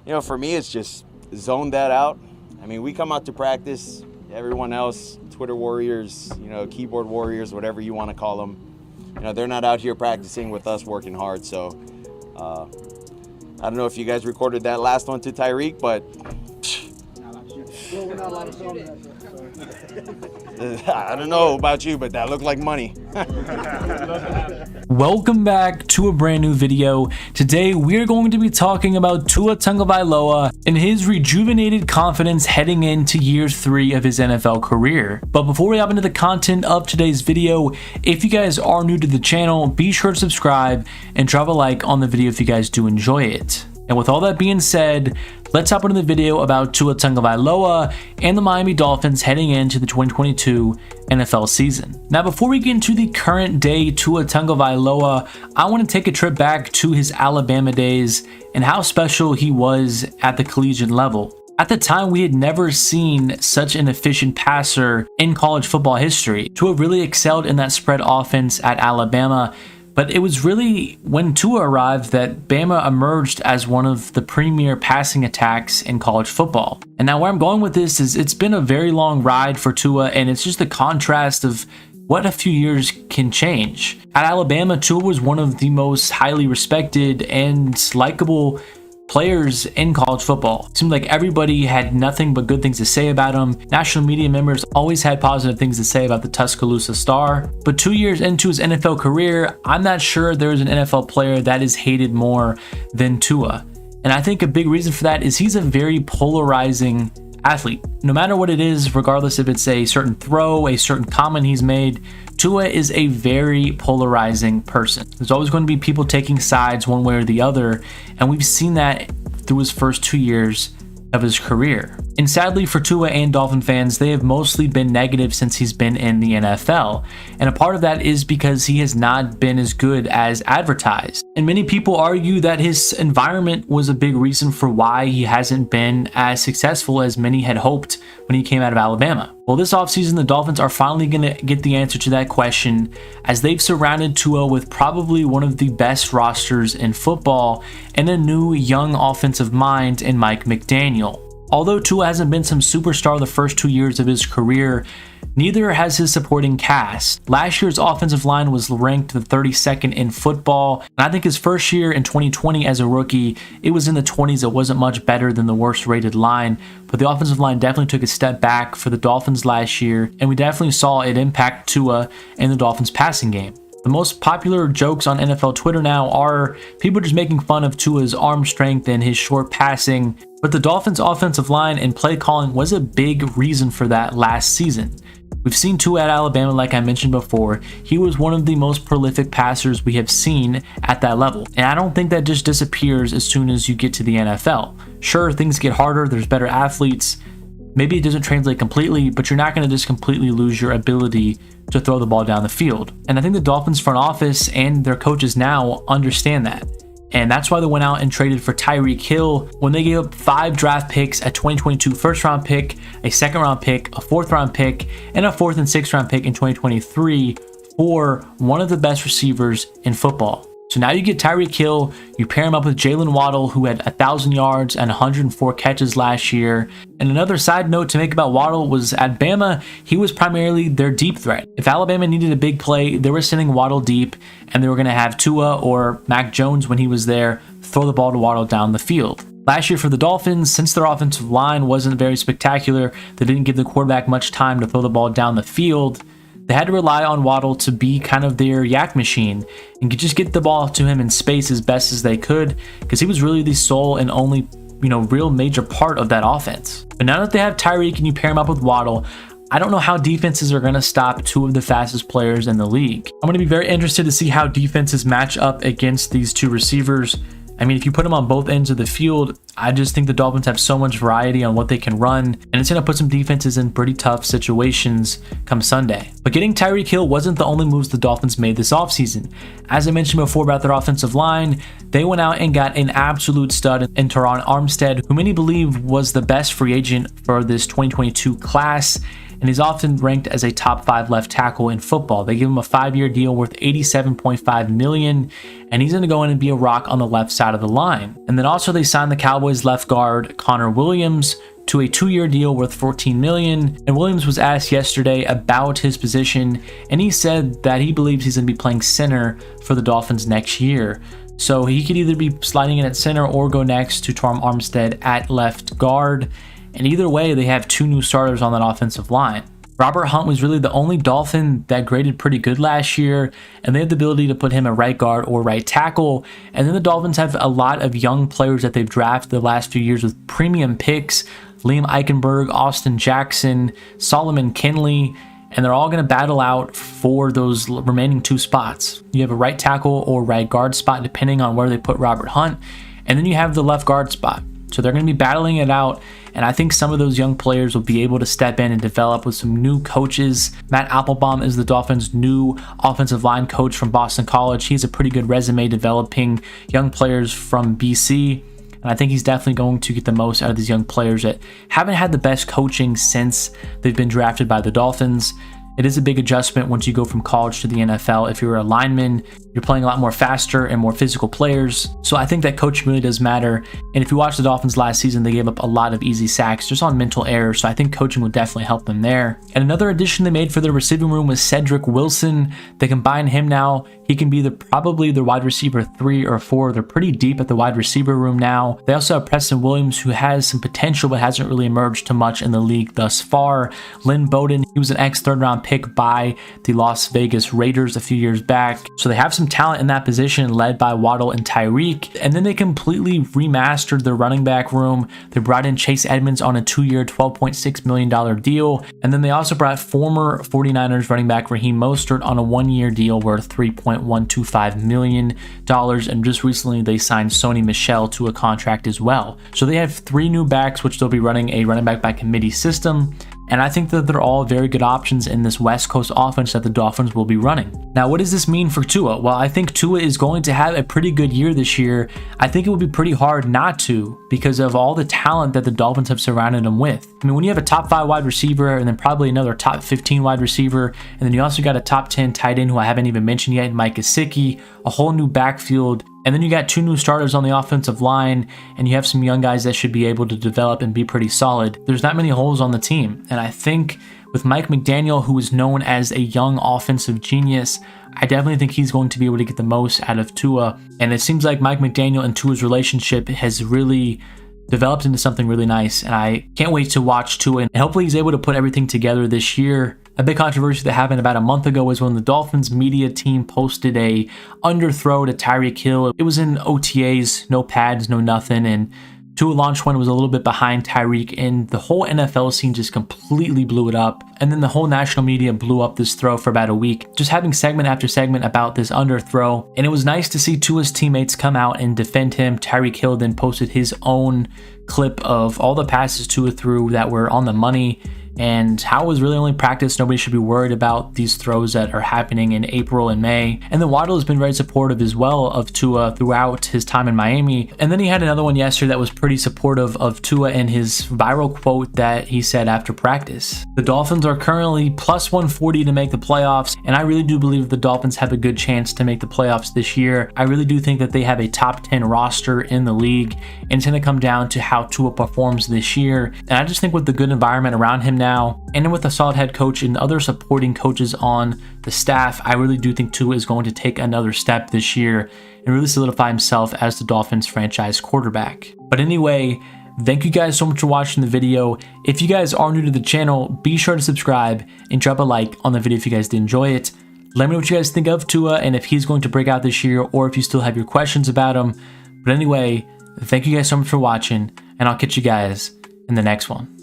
For me, it's just zone that out. I mean, we come out to practice. Everyone else, Twitter warriors, keyboard warriors, whatever you want to call them, they're not out here practicing with us working hard. So I don't know if you guys recorded that last one to Tyreek, but I don't know about you, but that looked like money. Welcome back to a brand new video. Today we're going to be talking about Tua Tagovailoa and his rejuvenated confidence heading into year 3 of his NFL career. But before we hop into the content of today's video, if you guys are new to the channel, be sure to subscribe and drop a like on the video if you guys do enjoy it. And with all that being said, let's hop into the video about Tua Tagovailoa and the Miami Dolphins heading into the 2022 NFL season. Now, before we get into the current day Tua Tagovailoa, I want to take a trip back to his Alabama days and how special he was at the collegiate level. At the time, we had never seen such an efficient passer in college football history. Tua really excelled in that spread offense at Alabama. But it was really when Tua arrived that Bama emerged as one of the premier passing attacks in college football. And now where I'm going with this is it's been a very long ride for Tua, and it's just the contrast of what a few years can change. At Alabama, Tua was one of the most highly respected and likable players in college football. It seemed like everybody had nothing but good things to say about him. National media members always had positive things to say about the Tuscaloosa star. But 2 years into his NFL career, I'm not sure there's an NFL player that is hated more than Tua. And I think a big reason for that is he's a very polarizing athlete. No matter what it is, regardless if it's a certain throw, a certain comment he's made, Tua is a very polarizing person. There's always going to be people taking sides one way or the other, and we've seen that through his first 2 years of his career. And sadly for Tua and Dolphin fans, they have mostly been negative since he's been in the NFL. And a part of that is because he has not been as good as advertised. And many people argue that his environment was a big reason for why he hasn't been as successful as many had hoped when he came out of Alabama. Well, this offseason, the Dolphins are finally going to get the answer to that question, as they've surrounded Tua with probably one of the best rosters in football and a new young offensive mind in Mike McDaniel. Although Tua hasn't been some superstar the first 2 years of his career, neither has his supporting cast. Last year's offensive line was ranked the 32nd in football, and I think his first year in 2020 as a rookie, it was in the 20s. It wasn't much better than the worst rated line, but the offensive line definitely took a step back for the Dolphins last year, and we definitely saw it impact Tua and the Dolphins passing game. The most popular jokes on NFL Twitter now are people just making fun of Tua's arm strength and his short passing, but the Dolphins' offensive line and play calling was a big reason for that last season. We've seen Tua at Alabama, like I mentioned before. He was one of the most prolific passers we have seen at that level, and I don't think that just disappears as soon as you get to the NFL. Sure, things get harder, there's better athletes, maybe it doesn't translate completely, but you're not going to just completely lose your ability to throw the ball down the field. And I think the Dolphins front office and their coaches now understand that. And that's why they went out and traded for Tyreek Hill when they gave up 5 draft picks, a 2022 first round pick, a second round pick, a 4th round pick, and a 4th and 6th round pick in 2023 for one of the best receivers in football. So now you get Tyreek Hill, you pair him up with Jalen Waddle, who had 1,000 yards and 104 catches last year. And another side note to make about Waddle was at Bama, he was primarily their deep threat. If Alabama needed a big play, they were sending Waddle deep, and they were going to have Tua or Mac Jones when he was there throw the ball to Waddle down the field. Last year for the Dolphins, since their offensive line wasn't very spectacular, they didn't give the quarterback much time to throw the ball down the field. They had to rely on Waddle to be kind of their yak machine and could just get the ball to him in space as best as they could, because he was really the sole and only, real major part of that offense. But now that they have Tyreek and you pair him up with Waddle, I don't know how defenses are going to stop 2 of the fastest players in the league. I'm going to be very interested to see how defenses match up against these 2 receivers. I mean, if you put them on both ends of the field, I just think the Dolphins have so much variety on what they can run, and it's going to put some defenses in pretty tough situations come Sunday. But getting Tyreek Hill wasn't the only moves the Dolphins made this offseason. As I mentioned before about their offensive line, they went out and got an absolute stud in Teron Armstead, who many believe was the best free agent for this 2022 class. and he's often ranked as a top 5 left tackle in football. They give him a 5-year deal worth $87.5 million, and he's going to go in and be a rock on the left side of the line. And then also they signed the Cowboys left guard Connor Williams to a 2-year deal worth $14 million. And Williams was asked yesterday about his position, and he said that he believes he's going to be playing center for the Dolphins next year. So he could either be sliding in at center or go next to Tom Armstead at left guard. And either way, they have 2 new starters on that offensive line. Robert Hunt was really the only Dolphin that graded pretty good last year, and they have the ability to put him at right guard or right tackle. And then the Dolphins have a lot of young players that they've drafted the last few years with premium picks: Liam Eichenberg, Austin Jackson, Solomon Kinley, and they're all going to battle out for those remaining 2 spots. You have a right tackle or right guard spot depending on where they put Robert Hunt, and then you have the left guard spot. So they're going to be battling it out, and I think some of those young players will be able to step in and develop with some new coaches. Matt Applebaum is the Dolphins' new offensive line coach from Boston College. He has a pretty good resume developing young players from BC, and I think he's definitely going to get the most out of these young players that haven't had the best coaching since they've been drafted by the Dolphins. It is a big adjustment once you go from college to the NFL. If you're a lineman, you're playing a lot more faster and more physical players. So I think that coaching really does matter. And if you watch the Dolphins last season, they gave up a lot of easy sacks just on mental errors. So I think coaching would definitely help them there. And another addition they made for their receiving room was Cedric Wilson. They combine him now. He can be probably the wide receiver 3 or 4. They're pretty deep at the wide receiver room now. They also have Preston Williams, who has some potential but hasn't really emerged too much in the league thus far. Lynn Bowden, he was an ex-third-round pick by the Las Vegas Raiders a few years back. So they have some talent in that position led by Waddle and Tyreek. And then they completely remastered their running back room. They brought in Chase Edmonds on a 2-year, $12.6 million deal. And then they also brought former 49ers running back Raheem Mostert on a 1-year deal worth $3.125 million. And just recently they signed Sony Michel to a contract as well. So they have 3 new backs, which they'll be running a running back by committee system. And I think that they're all very good options in this West Coast offense that the Dolphins will be running. Now, what does this mean for Tua? Well, I think Tua is going to have a pretty good year this year. I think it would be pretty hard not to because of all the talent that the Dolphins have surrounded him with. I mean, when you have a top 5 wide receiver and then probably another top 15 wide receiver, and then you also got a top 10 tight end who I haven't even mentioned yet, Mike Gesicki, a whole new backfield, and then you got 2 new starters on the offensive line, and you have some young guys that should be able to develop and be pretty solid. There's not many holes on the team, and I think with Mike McDaniel, who is known as a young offensive genius, I definitely think he's going to be able to get the most out of Tua. And it seems like Mike McDaniel and Tua's relationship has really developed into something really nice, and I can't wait to watch Tua, and hopefully he's able to put everything together this year. A big controversy that happened about a month ago was when the Dolphins media team posted a underthrow to Tyreek Hill. It was in OTAs, no pads, no nothing, and Tua launched one, was a little bit behind Tyreek, and the whole NFL scene just completely blew it up. And then the whole national media blew up this throw for about a week, just having segment after segment about this underthrow. And it was nice to see Tua's teammates come out and defend him. Tyreek Hill then posted his own clip of all the passes Tua threw that were on the money, and how it was really only practice. Nobody should be worried about these throws that are happening in April and May. And then Waddle has been very supportive as well of Tua throughout his time in Miami. And then he had another one yesterday that was pretty supportive of Tua and his viral quote that he said after practice. The Dolphins are currently plus 140 to make the playoffs, and I really do believe the Dolphins have a good chance to make the playoffs this year. I really do think that they have a top 10 roster in the league, and it's going to come down to how Tua performs this year. And I just think with the good environment around him now, and with a solid head coach and other supporting coaches on the staff, I really do think Tua is going to take another step this year and really solidify himself as the Dolphins franchise quarterback. But anyway, thank you guys so much for watching the video. If you guys are new to the channel, be sure to subscribe and drop a like on the video if you guys did enjoy it. Let me know what you guys think of Tua and if he's going to break out this year or if you still have your questions about him. But anyway, thank you guys so much for watching, and I'll catch you guys in the next one.